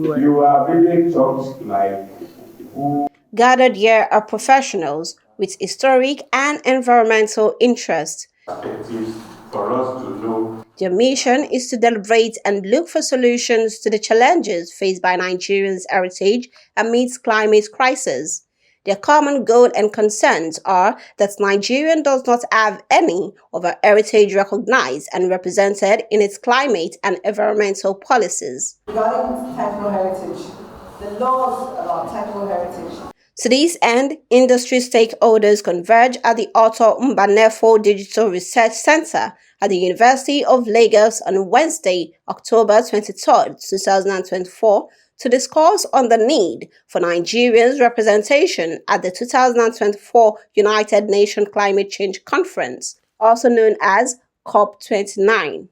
You are building talks like who. Gathered here are professionals with historic and environmental interests. Perspectives for us to know. Their mission is to deliberate and look for solutions to the challenges faced by Nigerians' heritage amidst climate crisis. Their common goal and concerns are that Nigeria does not have any of our heritage recognized and represented in its climate and environmental policies. Regarding technical heritage, the laws about technical heritage. To this end, industry stakeholders converge at the Otto Mbanefo Digital Research Center at the University of Lagos on Wednesday, October 23, 2024, to discuss on the need for Nigerians' representation at the 2024 United Nations Climate Change Conference, also known as COP29.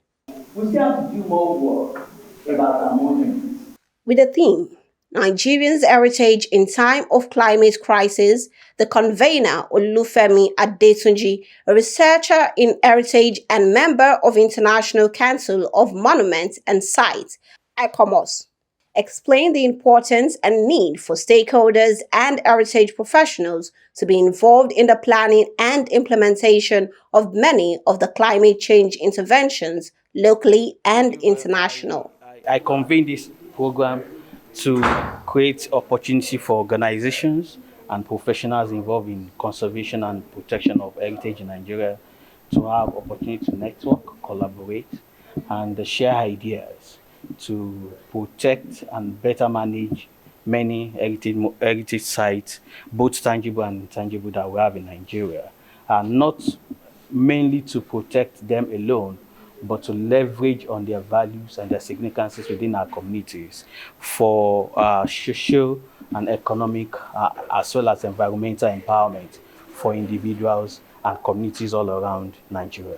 We still have to do more work about our monuments. With the theme, Nigerians' Heritage in Time of Climate Crisis, the convener Olufemi Adetunji, a researcher in heritage and member of International Council of Monuments and Sites, ICOMOS, explained the importance and need for stakeholders and heritage professionals to be involved in the planning and implementation of many of the climate change interventions locally and international. I convened this program to create opportunity for organizations and professionals involved in conservation and protection of heritage in Nigeria to have opportunity to network, collaborate, and share ideas to protect and better manage many heritage sites, both tangible and intangible, that we have in Nigeria, and not mainly to protect them alone, but to leverage on their values and their significances within our communities for social and economic, as well as environmental empowerment for individuals and communities all around Nigeria.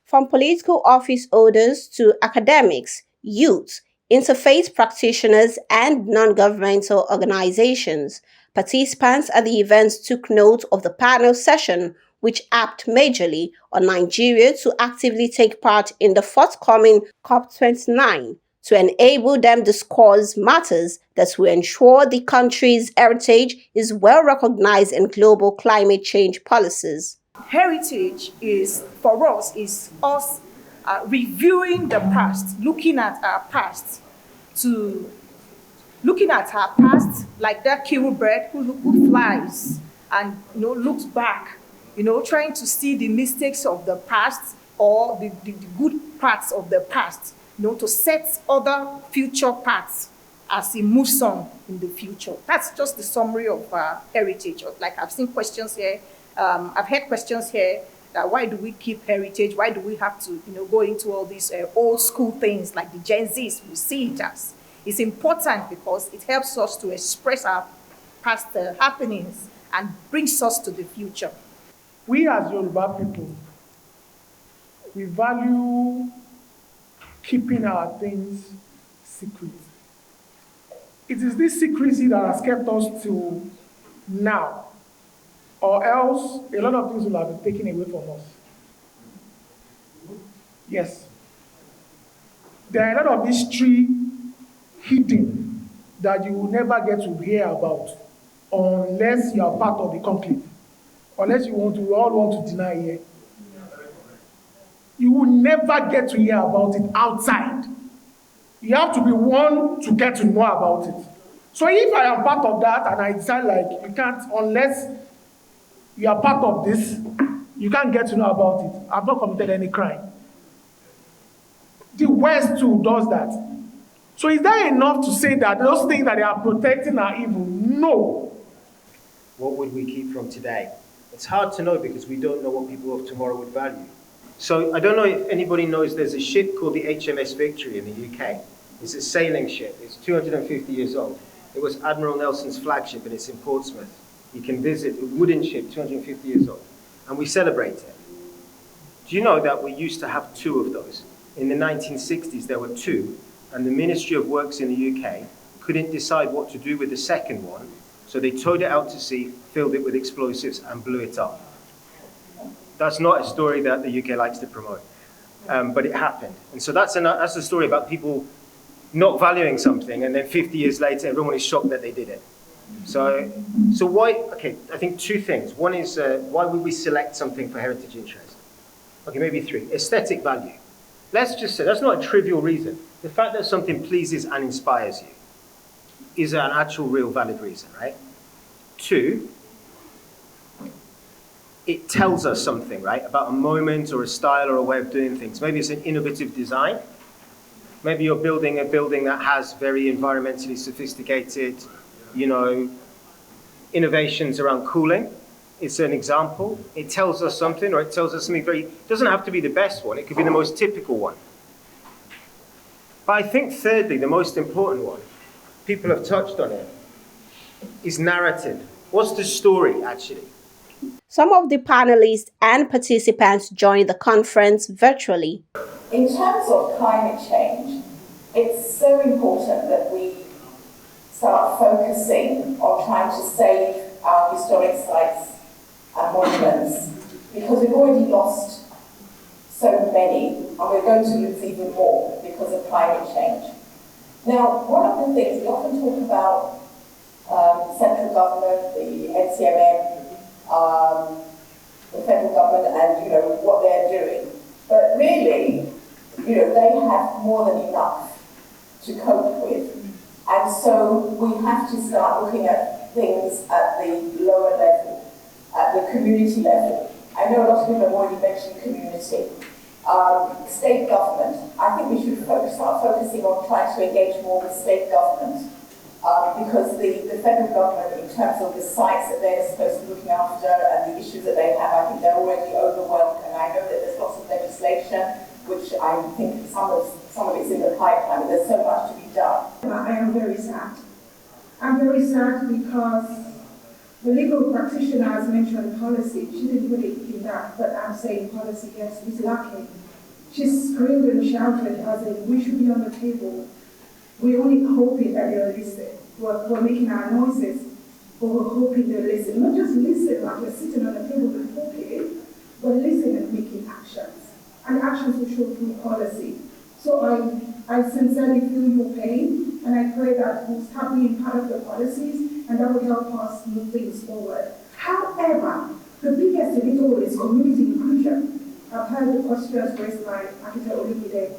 From political office holders to academics, youth, interfaith practitioners, and non-governmental organizations, participants at the event took note of the panel session, which acted majorly on Nigeria to actively take part in the forthcoming COP29 to enable them discuss matters that will ensure the country's heritage is well recognized in global climate change policies. Heritage is, for us, is us reviewing the past, looking at our past, like that bird who flies and looks back, trying to see the mistakes of the past or the good parts of the past, to set other future paths as it moves on in the future. That's just the summary of heritage. Like I've seen questions here, I've heard questions here that why do we keep heritage? Why do we have to, go into all these old school things like the Gen Zs will see it as? It's important because it helps us to express our past happenings and brings us to the future. We as Yoruba people, we value keeping our things secret. It is this secrecy that has kept us to now, or else a lot of things will have been taken away from us. Yes. There are a lot of history hidden that you will never get to hear about unless you are part of the conclave, unless you all want to deny it. You will never get to hear about it outside. You have to be one to get to know about it. So if I am part of that and I decide like you can't, unless you are part of this, you can't get to know about it. I've not committed any crime. The West too does that. So is that enough to say that those things that they are protecting are evil? No. What would we keep from today? It's hard to know because we don't know what people of tomorrow would value. So I don't know if anybody knows there's a ship called the HMS Victory in the UK. It's a sailing ship. It's 250 years old. It was Admiral Nelson's flagship and it's in Portsmouth. You can visit a wooden ship, 250 years old, and we celebrate it. Do you know that we used to have 2 of those? In the 1960s, there were 2, and the Ministry of Works in the UK couldn't decide what to do with the second one, so they towed it out to sea, filled it with explosives, and blew it up. That's not a story that the UK likes to promote, but it happened. And so that's a story about people not valuing something, and then 50 years later, everyone is shocked that they did it. So why, okay, I think two things. One is, why would we select something for heritage interest? Okay, maybe three. Aesthetic value. Let's just say, that's not a trivial reason. The fact that something pleases and inspires you is an actual real valid reason, right? Two, it tells us something, right, about a moment or a style or a way of doing things. Maybe it's an innovative design. Maybe you're building a building that has very environmentally sophisticated, innovations around cooling. It's an example. It tells us something, or it tells us something very, it doesn't have to be the best one. It could be the most typical one. But I think thirdly, the most important one, people have touched on it, is narrative. What's the story, actually? Some of the panelists and participants joined the conference virtually. In terms of climate change, it's so important that we start focusing on trying to save our historic sites and monuments, because we've already lost so many, and we're going to lose even more because of climate change. Now, one of the things, we often talk about central government, the NCMM, the federal government, and what they're doing. But really, they have more than enough to cope with. And so we have to start looking at things at the lower level, at the community level. I know a lot of people have already mentioned community. State government, I think we should start focusing on trying to engage more with state government. Because the federal government, in terms of the sites that they're supposed to be looking after and the issues that they have, I think they're already overwhelmed. And I know that there's lots of legislation, which I think some of it's in the pipeline, but there's so much to be done. I am very sad. I'm very sad because the legal practitioner has mentioned policy. She didn't put it in that, but I'm saying policy, yes, is lacking. She screamed and shouted as in, we should be on the table. We're only hoping that they'll listen. We're making our noises, but we're hoping they'll listen. Not just listen like we're sitting on the table with talking, but listen and making actions. And actions will show through policy. So I sincerely feel your pain, and I pray that we'll start being part of the policies, and that will help us move things forward. However, the biggest of it all is community inclusion. I've heard the questions raised by Architect Olumide.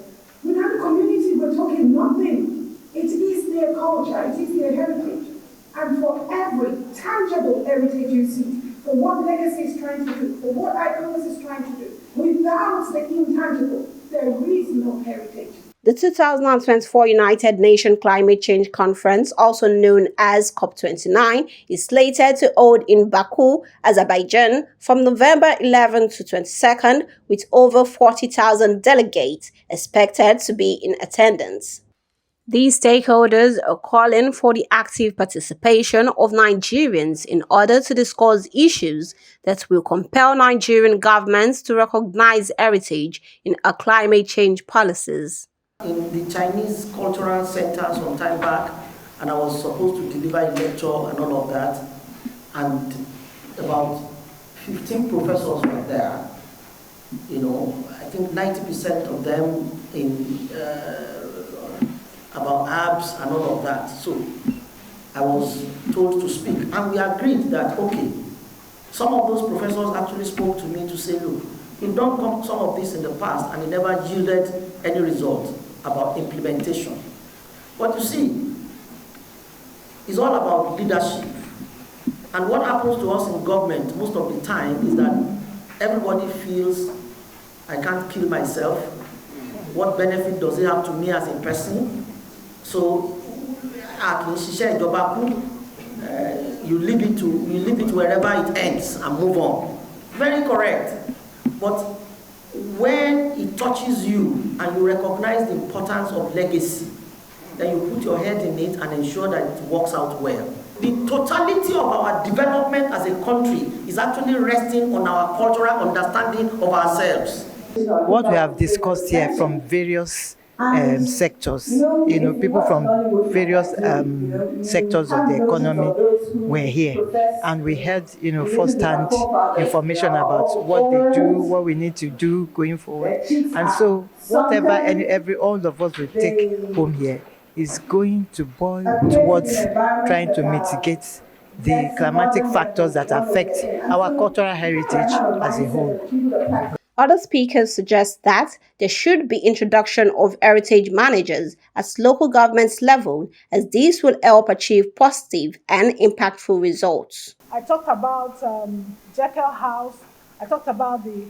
Without the community, we're talking nothing. It is their culture, it is their heritage. And for every tangible heritage you see, for what legacy is trying to do, for what icons is trying to do, without the intangible, there is no heritage. The 2024 United Nations Climate Change Conference, also known as COP29, is slated to hold in Baku, Azerbaijan from November 11 to 22nd, with over 40,000 delegates expected to be in attendance. These stakeholders are calling for the active participation of Nigerians in order to discuss issues that will compel Nigerian governments to recognize heritage in our climate change policies. In the Chinese Cultural Center some time back, and I was supposed to deliver a lecture and all of that, and about 15 professors were there. I think 90% of them in about herbs and all of that. So I was told to speak, and we agreed that, okay, some of those professors actually spoke to me to say, look, we've done some of this in the past, and it never yielded any result about implementation. But you see, it's all about leadership. And what happens to us in government most of the time is that everybody feels, I can't kill myself. What benefit does it have to me as a person? So, you leave it wherever it ends and move on. Very correct. But when it touches you and you recognize the importance of legacy, then you put your head in it and ensure that it works out well. The totality of our development as a country is actually resting on our cultural understanding of ourselves. What we have discussed here from various sectors, people from various sectors of the economy were here, and we had first-hand information about what they do, what we need to do going forward. And so whatever all of us will take home here is going to boil towards trying to mitigate the climatic factors that affect our cultural heritage as a whole. Other speakers suggest that there should be introduction of heritage managers at local governments level, as these will help achieve positive and impactful results. I talked about Jekyll House, I talked about the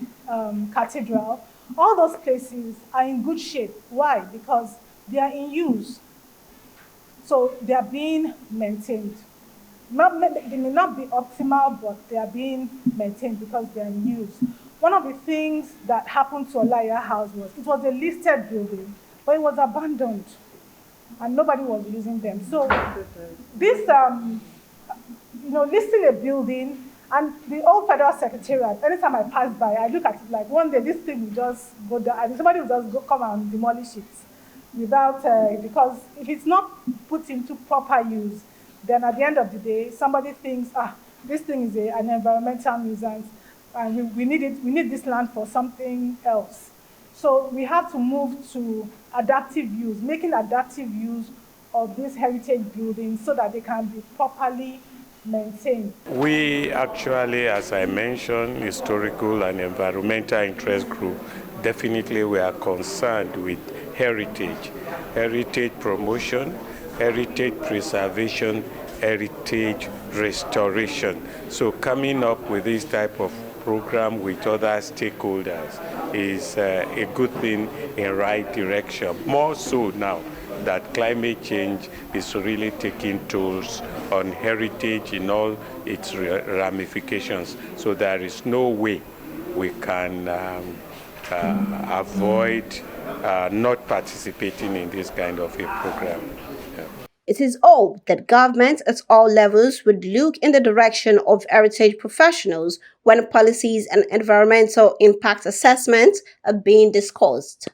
cathedral. All those places are in good shape. Why? Because they are in use. So they are being maintained. They may not be optimal, but they are being maintained because they are in use. One of the things that happened to Olaya House was it was a listed building, but it was abandoned, and nobody was using them. So this, listing a building, and the old federal secretariat, anytime I pass by, I look at it like one day this thing will just go down, and somebody will just come and demolish it without, because if it's not put into proper use, then at the end of the day, somebody thinks, this thing is an environmental nuisance, and we need this land for something else. So we have to move to adaptive use, making adaptive use of these heritage buildings so that they can be properly maintained. We actually, as I mentioned, historical and environmental interest group, definitely we are concerned with heritage promotion, heritage preservation, heritage restoration. So coming up with this type of program with other stakeholders is a good thing in right direction. More so now that climate change is really taking tolls on heritage in all its ramifications. So there is no way we can avoid not participating in this kind of a program. Yeah. It is hoped that governments at all levels would look in the direction of heritage professionals when policies and environmental impact assessments are being discussed.